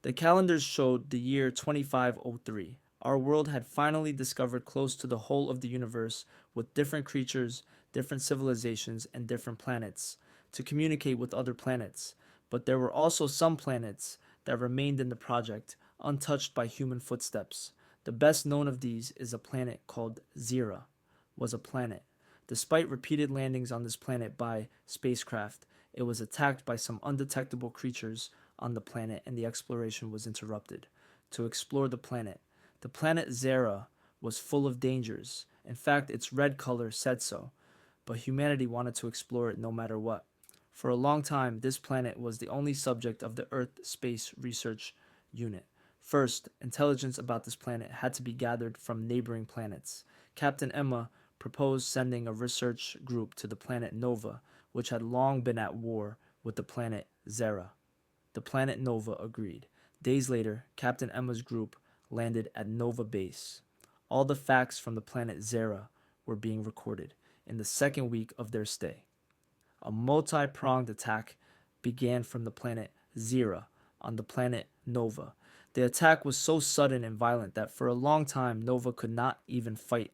The calendars showed the year 2503. Our world had finally discovered close to the whole of the universe with different creatures, different civilizations, and different planets to communicate with other planets. But there were also some planets that remained in the project, untouched by human footsteps. The best known of these is a planet called Xera, was a planet. Despite repeated landings on this planet by spacecraft, it was attacked by some undetectable creatures on the planet and the exploration was interrupted. To explore the planet Xera was full of dangers. In fact, its red color said so, but humanity wanted to explore it no matter what. For a long time, this planet was the only subject of the Earth Space Research Unit. First, intelligence about this planet had to be gathered from neighboring planets. Captain Emma proposed sending a research group to the planet Nova, which had long been at war with the planet Xera. The planet Nova agreed. Days later, Captain Emma's group landed at Nova Base. All the facts from the planet Xera were being recorded in the second week of their stay. A multi-pronged attack began from the planet Xera on the planet Nova. The attack was so sudden and violent that for a long time Nova could not even fight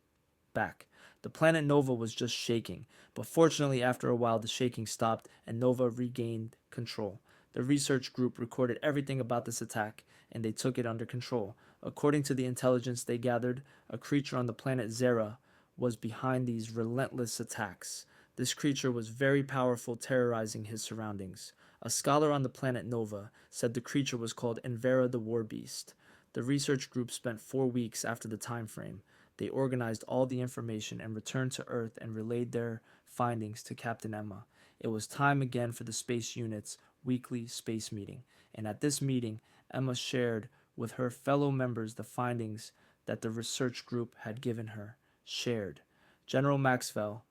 back. The planet Nova was just shaking, but fortunately after a while the shaking stopped and Nova regained control. The research group recorded everything about this attack and they took it under control. According to the intelligence they gathered, a creature on the planet Xera was behind these relentless attacks. This creature was very powerful, terrorizing his surroundings. A scholar on the planet Nova said the creature was called Envera the War Beast. The research group spent 4 weeks after the time frame. They organized all the information and returned to Earth and relayed their findings to Captain Emma. It was time again for the space unit's weekly space meeting, and at this meeting, Emma shared with her fellow members the findings that the research group had given her. Shared. General Maxwell,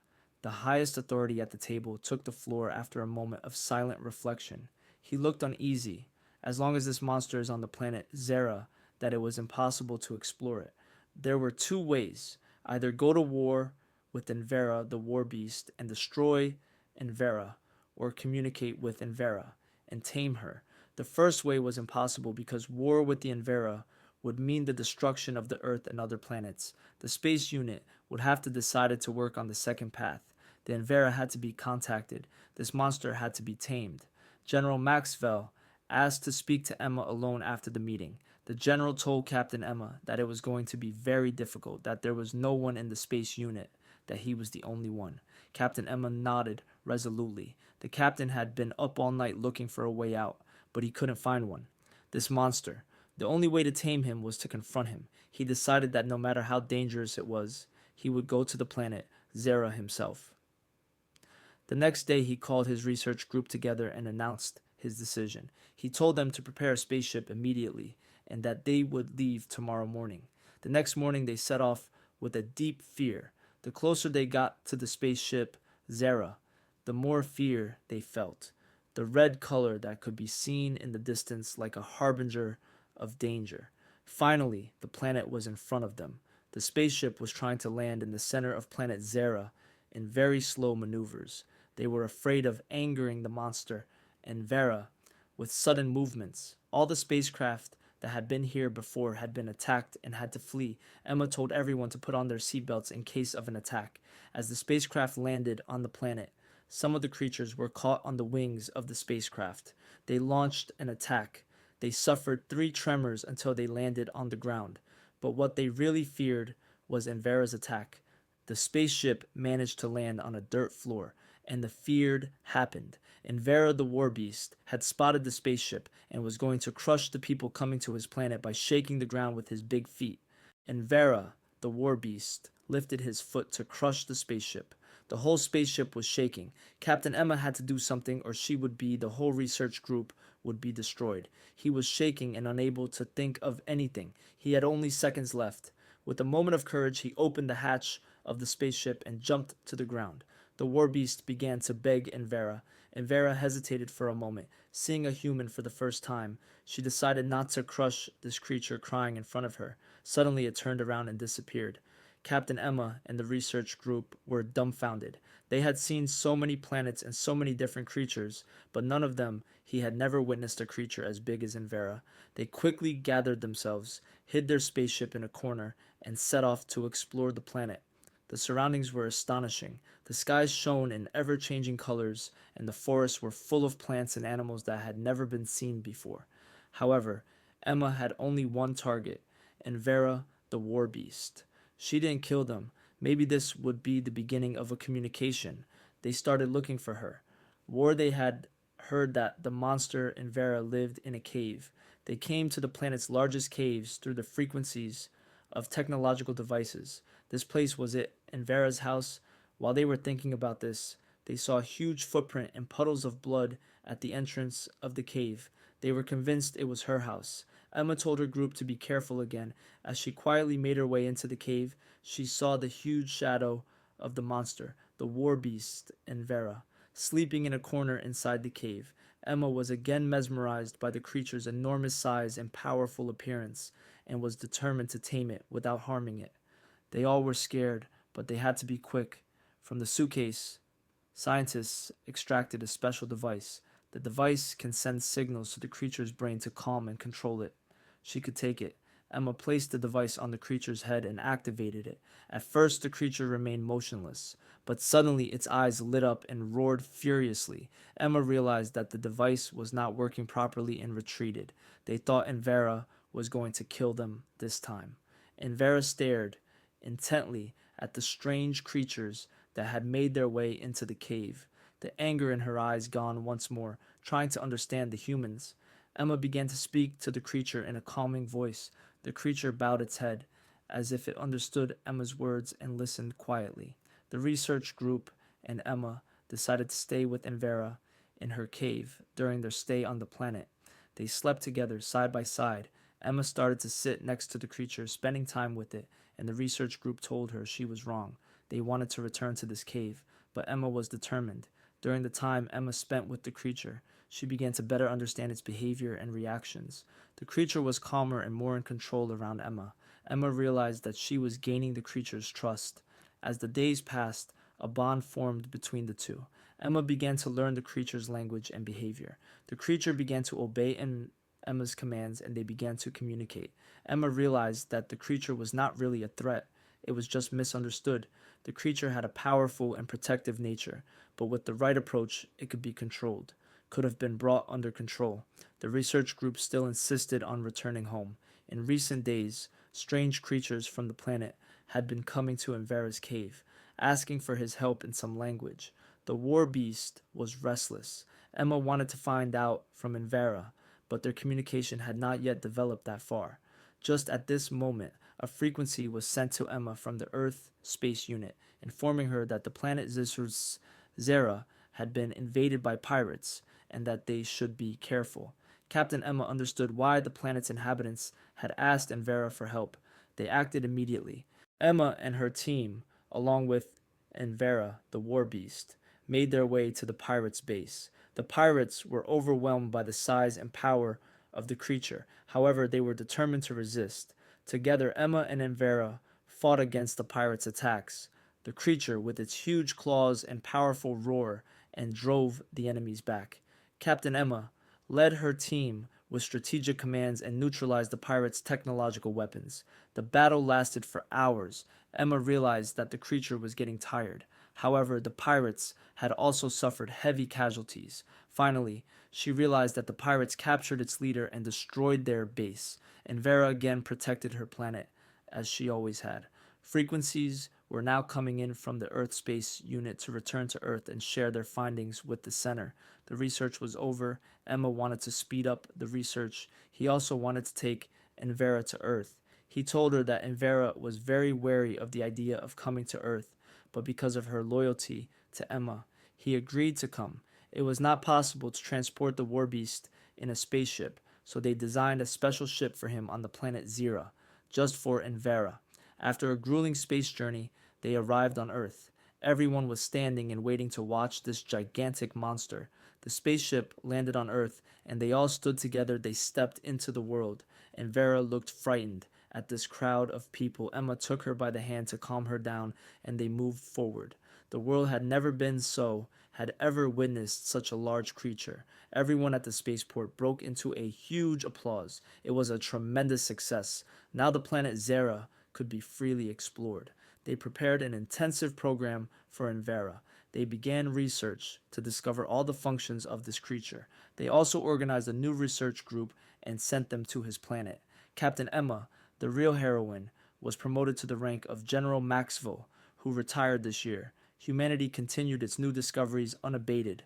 the highest authority at the table, took the floor after a moment of silent reflection. He looked uneasy. As long as this monster is on the planet Xera, that it was impossible to explore it. There were two ways: either go to war with Envera, the War Beast, and destroy Envera, or communicate with Envera and tame her. The first way was impossible because war with the Envera would mean the destruction of the Earth and other planets. The space unit would have to decide to work on the second path. The Envera had to be contacted. This monster had to be tamed. General Maxwell asked to speak to Emma alone after the meeting. The general told Captain Emma that it was going to be very difficult, that there was no one in the space unit, that he was the only one. Captain Emma nodded resolutely. The captain had been up all night looking for a way out, but he couldn't find one. This monster. The only way to tame him was to confront him. He decided that no matter how dangerous it was, he would go to the planet Xera himself. The next day he called his research group together and announced his decision. He told them to prepare a spaceship immediately and that they would leave tomorrow morning. The next morning they set off with a deep fear. The closer they got to the spaceship Xera, the more fear they felt. The red color that could be seen in the distance like a harbinger of danger. Finally, the planet was in front of them. The spaceship was trying to land in the center of planet Xera in very slow maneuvers. They were afraid of angering the monster Envera with sudden movements. All the spacecraft that had been here before had been attacked and had to flee. Emma told everyone to put on their seatbelts in case of an attack. As the spacecraft landed on the planet, some of the creatures were caught on the wings of the spacecraft. They launched an attack. They suffered 3 tremors until they landed on the ground. But what they really feared was Envera's attack. The spaceship managed to land on a dirt floor, and the feared happened. Envera the War Beast had spotted the spaceship and was going to crush the people coming to his planet by shaking the ground with his big feet. Envera the War Beast lifted his foot to crush the spaceship. The whole spaceship was shaking. Captain Emma had to do something or the whole research group would be destroyed. He was shaking and unable to think of anything. He had only seconds left. With a moment of courage, he opened the hatch of the spaceship and jumped to the ground. The war beast began to beg Envera. Envera hesitated for a moment. Seeing a human for the first time, she decided not to crush this creature crying in front of her. Suddenly it turned around and disappeared. Captain Emma and the research group were dumbfounded. They had seen so many planets and so many different creatures, but none of them he had never witnessed a creature as big as Envera. They quickly gathered themselves, hid their spaceship in a corner, and set off to explore the planet. The surroundings were astonishing. The skies shone in ever changing colors, and the forests were full of plants and animals that had never been seen before. However, Emma had only one target, Envera, the War Beast. She didn't kill them. Maybe this would be the beginning of a communication. They started looking for her. They had heard that the monster Envera lived in a cave. They came to the planet's largest caves through the frequencies of technological devices. This place was it, Envera's house. While they were thinking about this, they saw a huge footprint and puddles of blood at the entrance of the cave. They were convinced it was her house. Emma told her group to be careful again. As she quietly made her way into the cave, she saw the huge shadow of the monster, the War Beast Envera, sleeping in a corner inside the cave. Emma was again mesmerized by the creature's enormous size and powerful appearance, and was determined to tame it without harming it. They all were scared, but they had to be quick. From the suitcase, scientists extracted a special device. The device can send signals to the creature's brain to calm and control it. She could take it. Emma placed the device on the creature's head and activated it. At first, the creature remained motionless, but suddenly its eyes lit up and roared furiously. Emma realized that the device was not working properly and retreated. They thought Envera was going to kill them this time. Envera stared intently at the strange creatures that had made their way into the cave, the anger in her eyes gone once more, trying to understand the humans. Emma began to speak to the creature in a calming voice. The creature bowed its head, as if it understood Emma's words, and listened quietly. The research group and Emma decided to stay with Envera in her cave during their stay on the planet. They slept together side by side. Emma started to sit next to the creature, spending time with it, and the research group told her she was wrong. They wanted to return to this cave, but Emma was determined. During the time Emma spent with the creature, she began to better understand its behavior and reactions. The creature was calmer and more in control around Emma. Emma realized that she was gaining the creature's trust. As the days passed, a bond formed between the two. Emma began to learn the creature's language and behavior. The creature began to obey Emma's commands, and they began to communicate. Emma realized that the creature was not really a threat. It was just misunderstood. The creature had a powerful and protective nature, but with the right approach, it could be controlled, could have been brought under control. The research group still insisted on returning home. In recent days, strange creatures from the planet had been coming to Envera's cave, asking for his help in some language. The War Beast was restless. Emma wanted to find out from Envera, but their communication had not yet developed that far. Just at this moment, a frequency was sent to Emma from the Earth Space Unit, informing her that the planet Xera had been invaded by pirates, and that they should be careful. Captain Emma understood why the planet's inhabitants had asked Envera for help. They acted immediately. Emma and her team, along with Envera, the War Beast, made their way to the pirates' base. The pirates were overwhelmed by the size and power of the creature. However, they were determined to resist. Together, Emma and Envera fought against the pirates' attacks. The creature, with its huge claws and powerful roar, and drove the enemies back. Captain Emma led her team with strategic commands and neutralized the pirates' technological weapons. The battle lasted for hours. Emma realized that the creature was getting tired. However, the pirates had also suffered heavy casualties. Finally, she realized that the pirates captured its leader and destroyed their base. Envera again protected her planet, as she always had. Frequencies were now coming in from the Earth Space Unit to return to Earth and share their findings with the center. The research was over. Emma wanted to speed up the research. He also wanted to take Envera to Earth. He told her that Envera was very wary of the idea of coming to Earth, but because of her loyalty to Emma, he agreed to come. It was not possible to transport the War Beast in a spaceship, so they designed a special ship for him on the planet Xera, just for Envera. After a grueling space journey, they arrived on Earth. Everyone was standing and waiting to watch this gigantic monster. The spaceship landed on Earth, and they all stood together. They stepped into the world. Envera looked frightened. At this crowd of people, Emma took her by the hand to calm her down, and they moved forward. The world had never been so, had ever witnessed such a large creature. Everyone at the spaceport broke into a huge applause. It was a tremendous success. Now the planet Xera could be freely explored. They prepared an intensive program for Envera. They began research to discover all the functions of this creature. They also organized a new research group and sent them to his planet. Captain Emma, the real heroine, was promoted to the rank of General Maxwell, who retired this year. Humanity continued its new discoveries unabated.